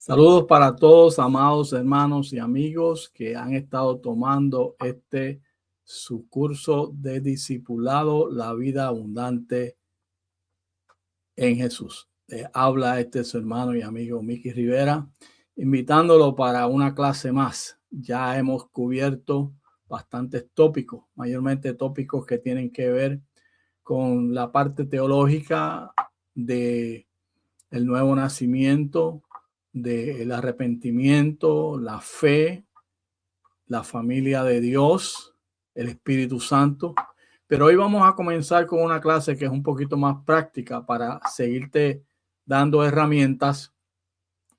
Saludos para todos, amados hermanos y amigos que han estado tomando su curso de discipulado, la vida abundante en Jesús. Habla su hermano y amigo Mickey Rivera, invitándolo para una clase más. Ya hemos cubierto bastantes tópicos, mayormente tópicos que tienen que ver con la parte teológica de el nuevo nacimiento, del arrepentimiento, la fe, la familia de Dios, el Espíritu Santo. Pero hoy vamos a comenzar con una clase que es un poquito más práctica para seguirte dando herramientas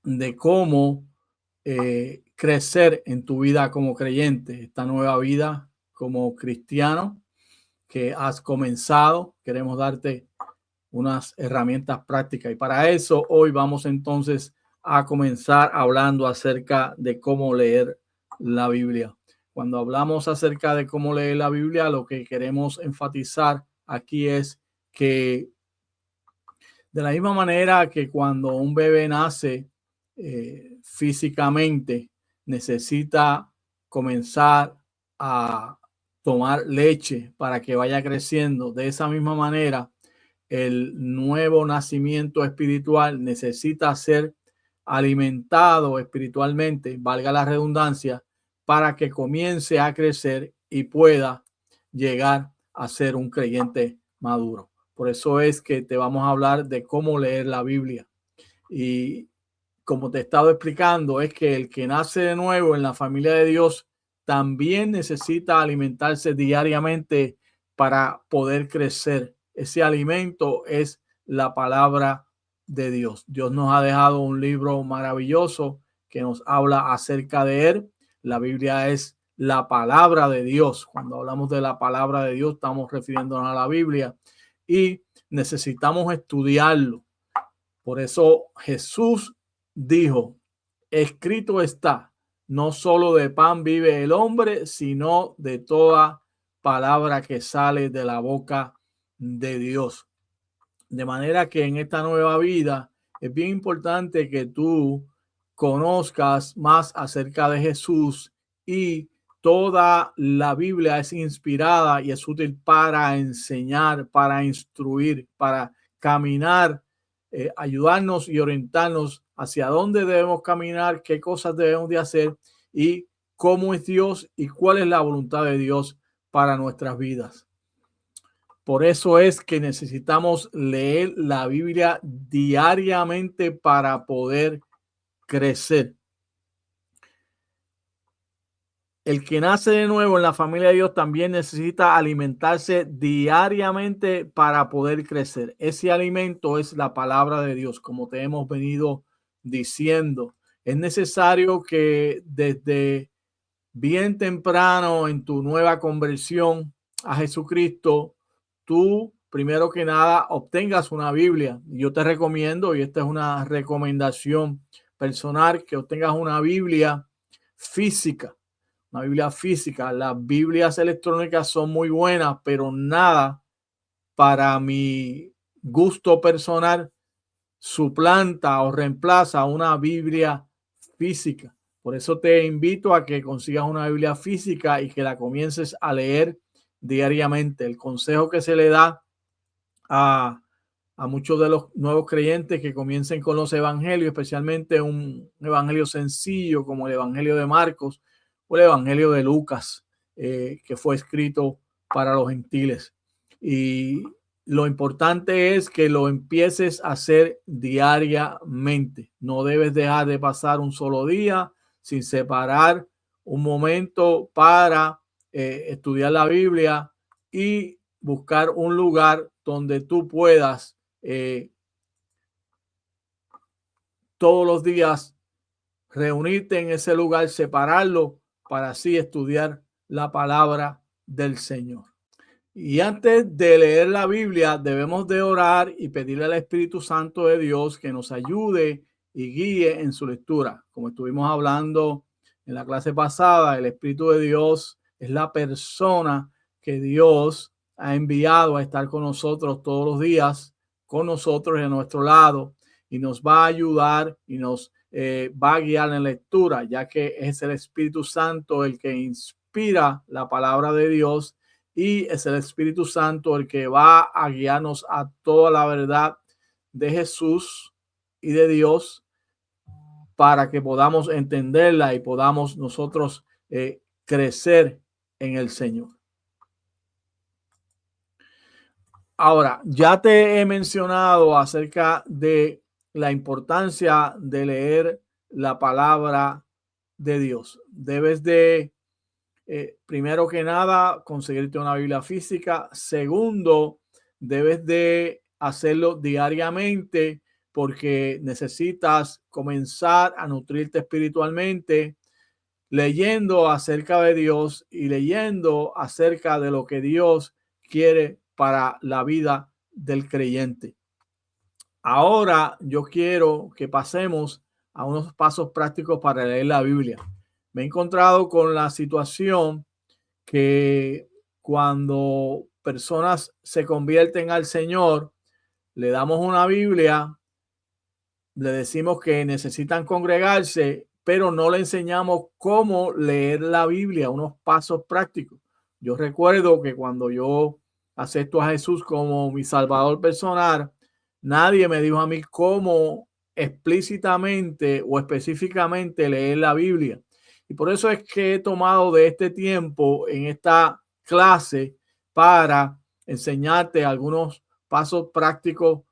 de cómo crecer en tu vida como creyente, esta nueva vida como cristiano que has comenzado. Queremos darte unas herramientas prácticas. Y para eso hoy vamos entonces a comenzar hablando acerca de cómo leer la Biblia. Cuando hablamos acerca de cómo leer la Biblia, lo que queremos enfatizar aquí es que de la misma manera que cuando un bebé nace físicamente, necesita comenzar a tomar leche para que vaya creciendo, de esa misma manera el nuevo nacimiento espiritual necesita ser alimentado espiritualmente, valga la redundancia, para que comience a crecer y pueda llegar a ser un creyente maduro. Por eso es que te vamos a hablar de cómo leer la Biblia. Y como te he estado explicando, es que el que nace de nuevo en la familia de Dios también necesita alimentarse diariamente para poder crecer. Ese alimento es la palabra de Dios. Dios nos ha dejado un libro maravilloso que nos habla acerca de él. La Biblia es la palabra de Dios. Cuando hablamos de la palabra de Dios, estamos refiriéndonos a la Biblia y necesitamos estudiarlo. Por eso Jesús dijo, escrito está, no solo de pan vive el hombre, sino de toda palabra que sale de la boca de Dios. De manera que en esta nueva vida es bien importante que tú conozcas más acerca de Jesús, y toda la Biblia es inspirada y es útil para enseñar, para instruir, para caminar, ayudarnos y orientarnos hacia dónde debemos caminar, qué cosas debemos de hacer y cómo es Dios y cuál es la voluntad de Dios para nuestras vidas. Por eso es que necesitamos leer la Biblia diariamente para poder crecer. El que nace de nuevo en la familia de Dios también necesita alimentarse diariamente para poder crecer. Ese alimento es la palabra de Dios, como te hemos venido diciendo. Es necesario que desde bien temprano en tu nueva conversión a Jesucristo, tú primero que nada obtengas una Biblia. Yo te recomiendo, y esta es una recomendación personal, que obtengas una Biblia física. Una Biblia física. Las Biblias electrónicas son muy buenas, pero nada, para mi gusto personal, suplanta o reemplaza una Biblia física. Por eso te invito a que consigas una Biblia física y que la comiences a leer diariamente. El consejo que se le da a muchos de los nuevos creyentes, que comiencen con los evangelios, especialmente un evangelio sencillo como el evangelio de Marcos o el evangelio de Lucas, que fue escrito para los gentiles. Y lo importante es que lo empieces a hacer diariamente. No debes dejar de pasar un solo día sin separar un momento para estudiar la Biblia y buscar un lugar donde tú puedas todos los días reunirte en ese lugar, separarlo para así estudiar la palabra del Señor. Y antes de leer la Biblia debemos de orar y pedirle al Espíritu Santo de Dios que nos ayude y guíe en su lectura. Como estuvimos hablando en la clase pasada, el Espíritu de Dios es la persona que Dios ha enviado a estar con nosotros todos los días, con nosotros y a nuestro lado, y nos va a ayudar y nos va a guiar en lectura, ya que es el Espíritu Santo el que inspira la palabra de Dios y es el Espíritu Santo el que va a guiarnos a toda la verdad de Jesús y de Dios para que podamos entenderla y podamos nosotros crecer en el Señor. Ahora, ya te he mencionado acerca de la importancia de leer la palabra de Dios. Debes de, primero que nada, conseguirte una Biblia física. Segundo, debes de hacerlo diariamente porque necesitas comenzar a nutrirte espiritualmente, leyendo acerca de Dios y leyendo acerca de lo que Dios quiere para la vida del creyente. Ahora yo quiero que pasemos a unos pasos prácticos para leer la Biblia. Me he encontrado con la situación que cuando personas se convierten al Señor, le damos una Biblia, le decimos que necesitan congregarse, pero no le enseñamos cómo leer la Biblia, unos pasos prácticos. Yo recuerdo que cuando yo acepto a Jesús como mi Salvador personal, nadie me dijo a mí cómo explícitamente o específicamente leer la Biblia. Y por eso es que he tomado de este tiempo en esta clase para enseñarte algunos pasos prácticos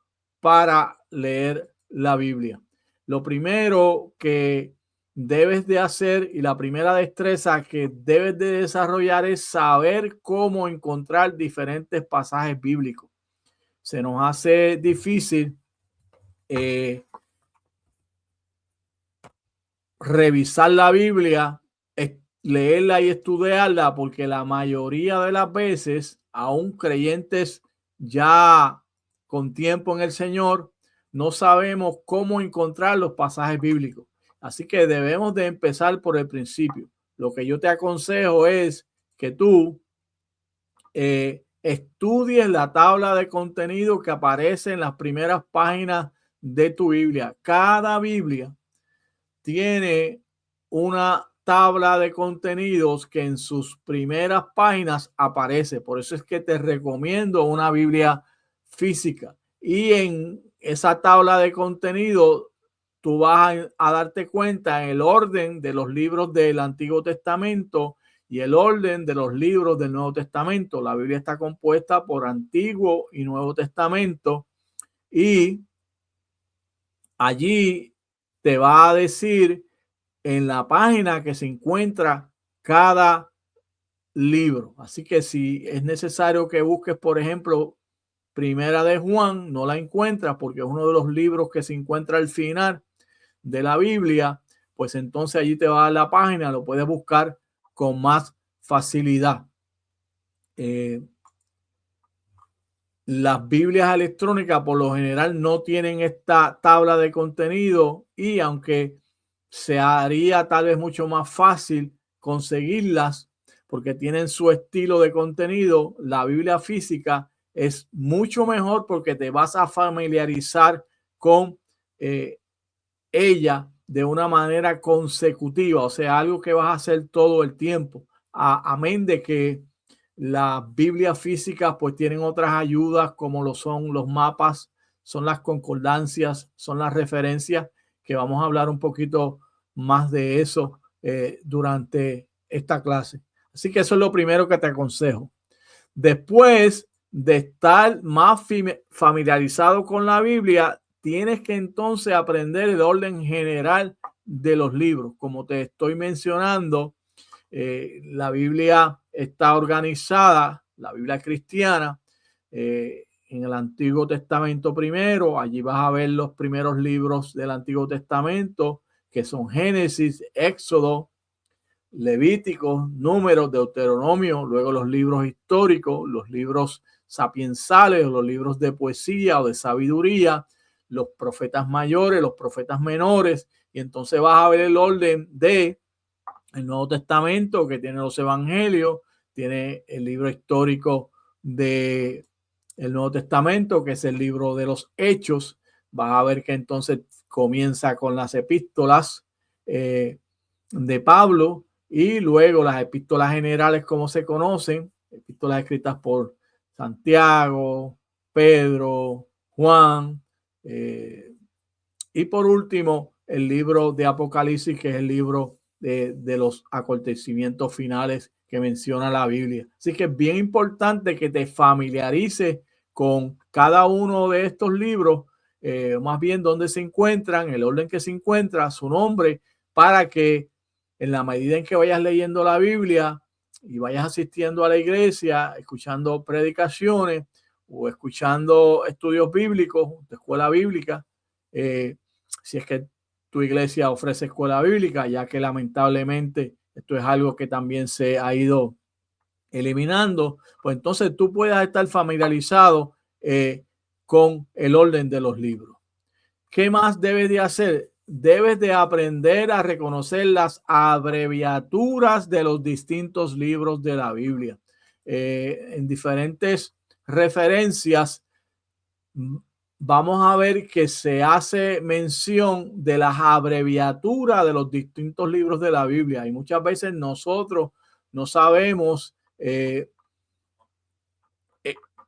para leer la Biblia. Lo primero que debes de hacer y la primera destreza que debes de desarrollar es saber cómo encontrar diferentes pasajes bíblicos. Se nos hace difícil revisar la Biblia, leerla y estudiarla, porque la mayoría de las veces, aún creyentes ya con tiempo en el Señor, no sabemos cómo encontrar los pasajes bíblicos. Así que debemos de empezar por el principio. Lo que yo te aconsejo es que tú estudies la tabla de contenido que aparece en las primeras páginas de tu Biblia. Cada Biblia tiene una tabla de contenidos que en sus primeras páginas aparece. Por eso es que te recomiendo una Biblia física. Y en esa tabla de contenido tú vas a darte cuenta en el orden de los libros del Antiguo Testamento y el orden de los libros del Nuevo Testamento. La Biblia está compuesta por Antiguo y Nuevo Testamento y allí te va a decir en la página que se encuentra cada libro. Así que si es necesario que busques, por ejemplo, Primera de Juan, no la encuentras porque es uno de los libros que se encuentra al final de la Biblia, pues entonces allí te va a dar la página, lo puedes buscar con más facilidad. Las Biblias electrónicas por lo general no tienen esta tabla de contenido y aunque se haría tal vez mucho más fácil conseguirlas porque tienen su estilo de contenido, la Biblia física es mucho mejor porque te vas a familiarizar con ella de una manera consecutiva, o sea, algo que vas a hacer todo el tiempo, amén de que las Biblias físicas pues tienen otras ayudas como lo son los mapas, son las concordancias, son las referencias, que vamos a hablar un poquito más de eso durante esta clase. Así que eso es lo primero que te aconsejo. Después de estar más familiarizado con la Biblia, tienes que entonces aprender el orden general de los libros. Como te estoy mencionando, la Biblia está organizada, la Biblia cristiana, en el Antiguo Testamento primero. Allí vas a ver los primeros libros del Antiguo Testamento, que son Génesis, Éxodo, Levíticos, Números, Deuteronomio, luego los libros históricos, los libros sapiensales, los libros de poesía o de sabiduría, los profetas mayores, los profetas menores, y entonces vas a ver el orden de el Nuevo Testamento, que tiene los evangelios, tiene el libro histórico de el Nuevo Testamento, que es el libro de los Hechos. Vas a ver que entonces comienza con las epístolas de Pablo y luego las epístolas generales, como se conocen, epístolas escritas por Santiago, Pedro, Juan, y por último el libro de Apocalipsis, que es el libro de los acontecimientos finales que menciona la Biblia. Así que es bien importante que te familiarices con cada uno de estos libros, más bien dónde se encuentran, el orden que se encuentra, su nombre, para que en la medida en que vayas leyendo la Biblia y vayas asistiendo a la iglesia, escuchando predicaciones o escuchando estudios bíblicos de escuela bíblica, si es que tu iglesia ofrece escuela bíblica, ya que lamentablemente esto es algo que también se ha ido eliminando, pues entonces tú puedas estar familiarizado con el orden de los libros. ¿Qué más debes de hacer? Debes de aprender a reconocer las abreviaturas de los distintos libros de la Biblia. En diferentes referencias vamos a ver que se hace mención de las abreviaturas de los distintos libros de la Biblia y muchas veces nosotros no sabemos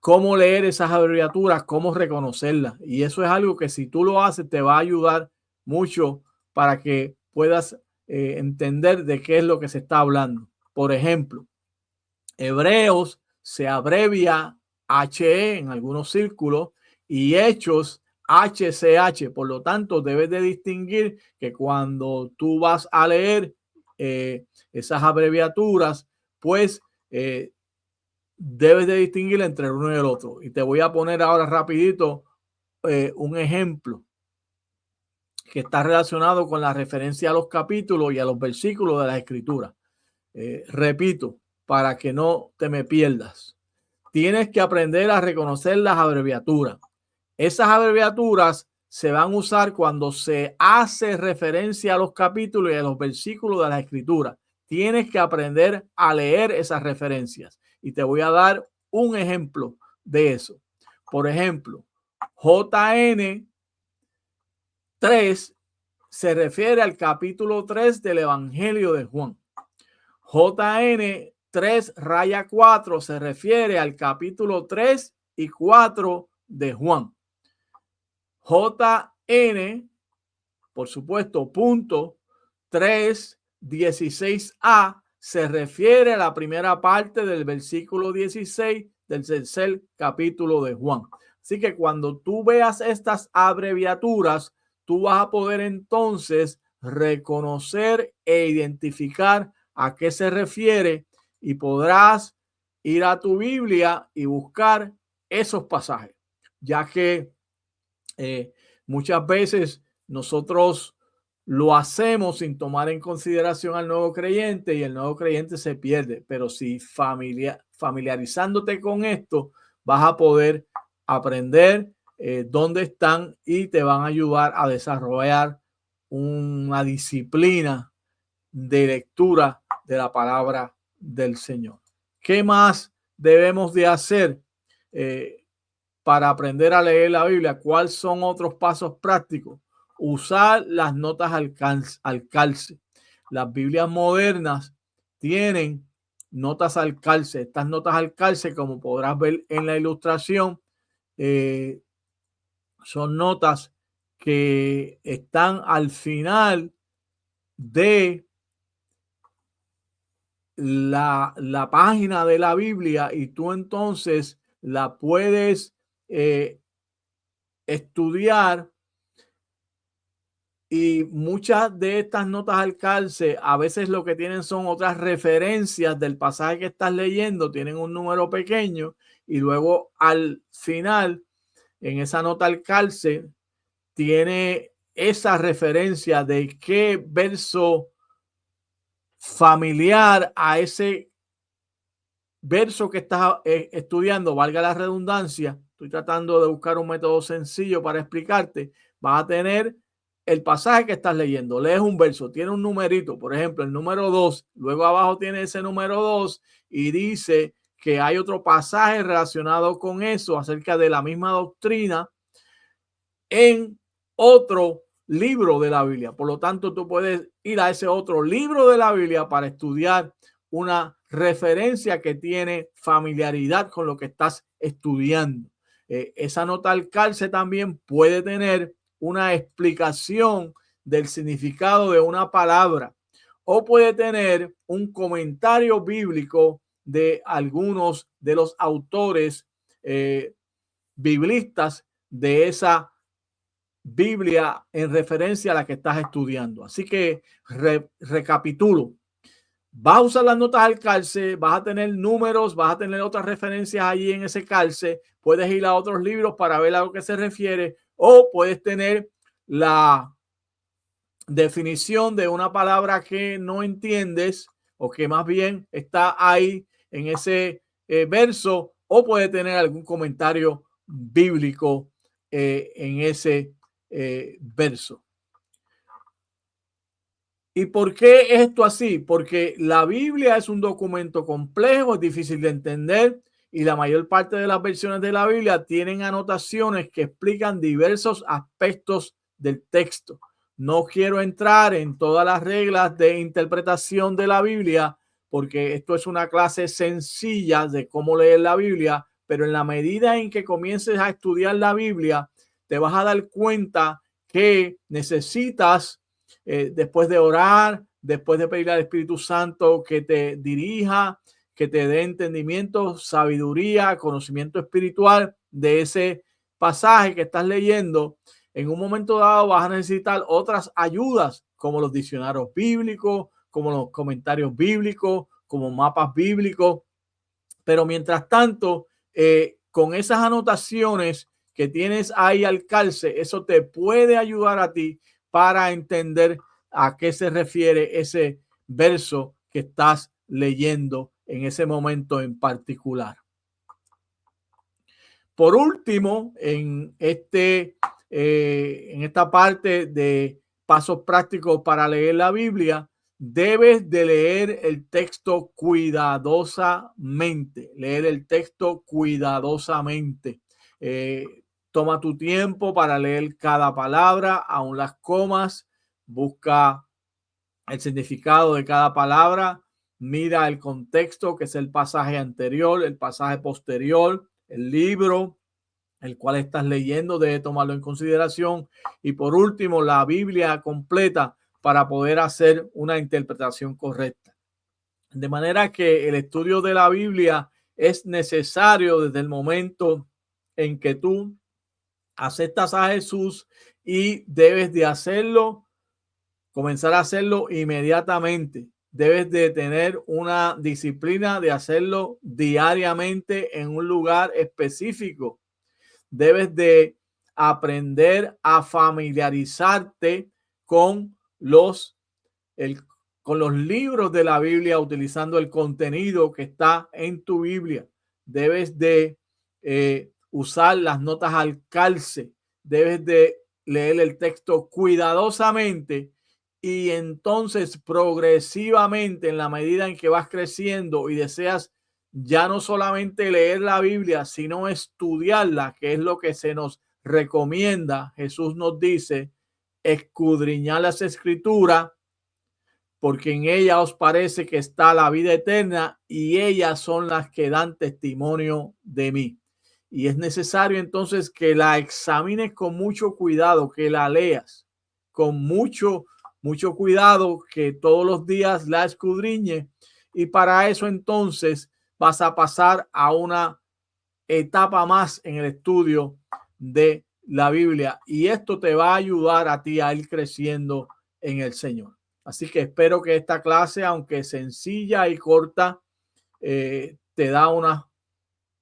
cómo leer esas abreviaturas, cómo reconocerlas. Y eso es algo que si tú lo haces te va a ayudar mucho para que puedas entender de qué es lo que se está hablando. Por ejemplo, Hebreos se abrevia HE en algunos círculos y Hechos HCH. Por lo tanto, debes de distinguir que cuando tú vas a leer esas abreviaturas, pues debes de distinguir entre el uno y el otro. Y te voy a poner ahora rapidito un ejemplo que está relacionado con la referencia a los capítulos y a los versículos de la Escritura. Repito, para que no te me pierdas. Tienes que aprender a reconocer las abreviaturas. Esas abreviaturas se van a usar cuando se hace referencia a los capítulos y a los versículos de la Escritura. Tienes que aprender a leer esas referencias. Y te voy a dar un ejemplo de eso. Por ejemplo, JN 3 se refiere al capítulo 3 del Evangelio de Juan. JN 3-4 se refiere al capítulo 3 y 4 de Juan. JN, por supuesto, punto 3:16a se refiere a la primera parte del versículo 16 del tercer capítulo de Juan. Así que cuando tú veas estas abreviaturas, tú vas a poder entonces reconocer e identificar a qué se refiere y podrás ir a tu Biblia y buscar esos pasajes, ya que muchas veces nosotros lo hacemos sin tomar en consideración al nuevo creyente y el nuevo creyente se pierde. Pero si familiarizándote con esto, vas a poder aprender dónde están y te van a ayudar a desarrollar una disciplina de lectura de la palabra del Señor. ¿Qué más debemos de hacer para aprender a leer la Biblia? ¿Cuáles son otros pasos prácticos? Usar las notas al calce. Las Biblias modernas tienen notas al calce. Estas notas al calce, como podrás ver en la ilustración, son notas que están al final de la página de la Biblia y tú entonces la puedes estudiar. Y muchas de estas notas al calce a veces lo que tienen son otras referencias del pasaje que estás leyendo, tienen un número pequeño y luego al final en esa nota al calce tiene esa referencia de qué verso familiar a ese verso que estás estudiando, valga la redundancia. Estoy tratando de buscar un método sencillo para explicarte. Vas a tener el pasaje que estás leyendo, lees un verso, tiene un numerito, por ejemplo, el número 2, luego abajo tiene ese número 2 y dice que hay otro pasaje relacionado con eso acerca de la misma doctrina en otro libro de la Biblia. Por lo tanto, tú puedes ir a ese otro libro de la Biblia para estudiar una referencia que tiene familiaridad con lo que estás estudiando. Esa nota al calce también puede tener una explicación del significado de una palabra o puede tener un comentario bíblico de algunos de los autores biblistas de esa Biblia en referencia a la que estás estudiando. Así que recapitulo. Vas a usar las notas al calce, vas a tener números, vas a tener otras referencias allí en ese calce. Puedes ir a otros libros para ver a lo que se refiere o puedes tener la definición de una palabra que no entiendes o que más bien está ahí en ese verso o puede tener algún comentario bíblico en ese verso. ¿Y por qué es esto así? Porque la Biblia es un documento complejo, es difícil de entender y la mayor parte de las versiones de la Biblia tienen anotaciones que explican diversos aspectos del texto. No quiero entrar en todas las reglas de interpretación de la Biblia porque esto es una clase sencilla de cómo leer la Biblia, pero en la medida en que comiences a estudiar la Biblia, te vas a dar cuenta que necesitas después de orar, después de pedir al Espíritu Santo que te dirija, que te dé entendimiento, sabiduría, conocimiento espiritual de ese pasaje que estás leyendo. En un momento dado vas a necesitar otras ayudas como los diccionarios bíblicos, como los comentarios bíblicos, como mapas bíblicos. Pero mientras tanto, con esas anotaciones que tienes ahí al calce, eso te puede ayudar a ti para entender a qué se refiere ese verso que estás leyendo en ese momento en particular. Por último, en esta parte de pasos prácticos para leer la Biblia, debes de leer el texto cuidadosamente. Leer el texto cuidadosamente. Toma tu tiempo para leer cada palabra, aun las comas. Busca el significado de cada palabra. Mira el contexto, que es el pasaje anterior, el pasaje posterior, el libro, el cual estás leyendo, debe tomarlo en consideración. Y por último, la Biblia completa para poder hacer una interpretación correcta. De manera que el estudio de la Biblia es necesario desde el momento en que tú aceptas a Jesús y debes de hacerlo, comenzar a hacerlo inmediatamente. Debes de tener una disciplina de hacerlo diariamente en un lugar específico. Debes de aprender a familiarizarte con los libros de la Biblia utilizando el contenido que está en tu Biblia. Debes de usar las notas al calce. Debes de leer el texto cuidadosamente y entonces progresivamente, en la medida en que vas creciendo y deseas ya no solamente leer la Biblia, sino estudiarla, que es lo que se nos recomienda. Jesús nos dice, escudriñad las escrituras, porque en ella os parece que está la vida eterna y ellas son las que dan testimonio de mí. Y es necesario entonces que la examines con mucho cuidado, que la leas con mucho cuidado, que todos los días la escudriñe. Y para eso entonces vas a pasar a una etapa más en el estudio de la Biblia. Y esto te va a ayudar a ti a ir creciendo en el Señor. Así que espero que esta clase, aunque sencilla y corta, te da unos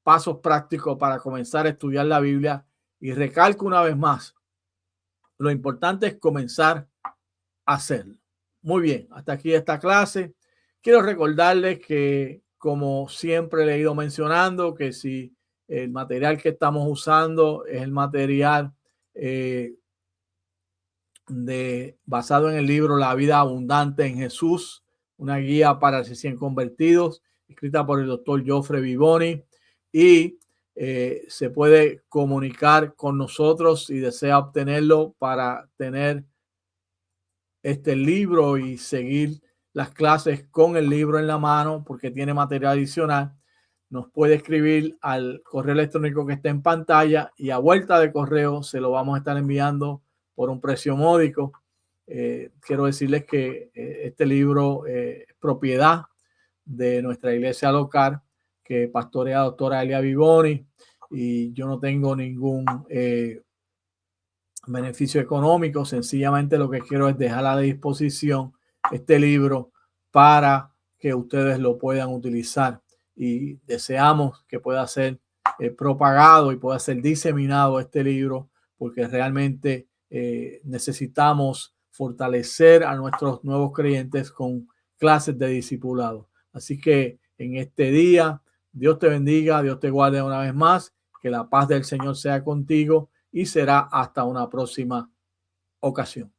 pasos prácticos para comenzar a estudiar la Biblia. Y recalco una vez más, lo importante es comenzar a hacerlo. Muy bien, hasta aquí esta clase. Quiero recordarles que, como siempre le he ido mencionando, que si el material que estamos usando es el material basado en el libro La vida abundante en Jesús, una guía para recién convertidos, escrita por el doctor Joffre Vivoni, y se puede comunicar con nosotros si desea obtenerlo para tener este libro y seguir las clases con el libro en la mano porque tiene material adicional, nos puede escribir al correo electrónico que está en pantalla y a vuelta de correo se lo vamos a estar enviando por un precio módico. Quiero decirles que este libro es propiedad de nuestra iglesia local que pastorea la doctora Elia Vivoni, y yo no tengo ningún beneficio económico. Sencillamente lo que quiero es dejar a la disposición este libro para que ustedes lo puedan utilizar, y deseamos que pueda ser propagado y pueda ser diseminado este libro, porque realmente necesitamos fortalecer a nuestros nuevos creyentes con clases de discipulado. Así que en este día, Dios te bendiga, Dios te guarde una vez más, que la paz del Señor sea contigo y será hasta una próxima ocasión.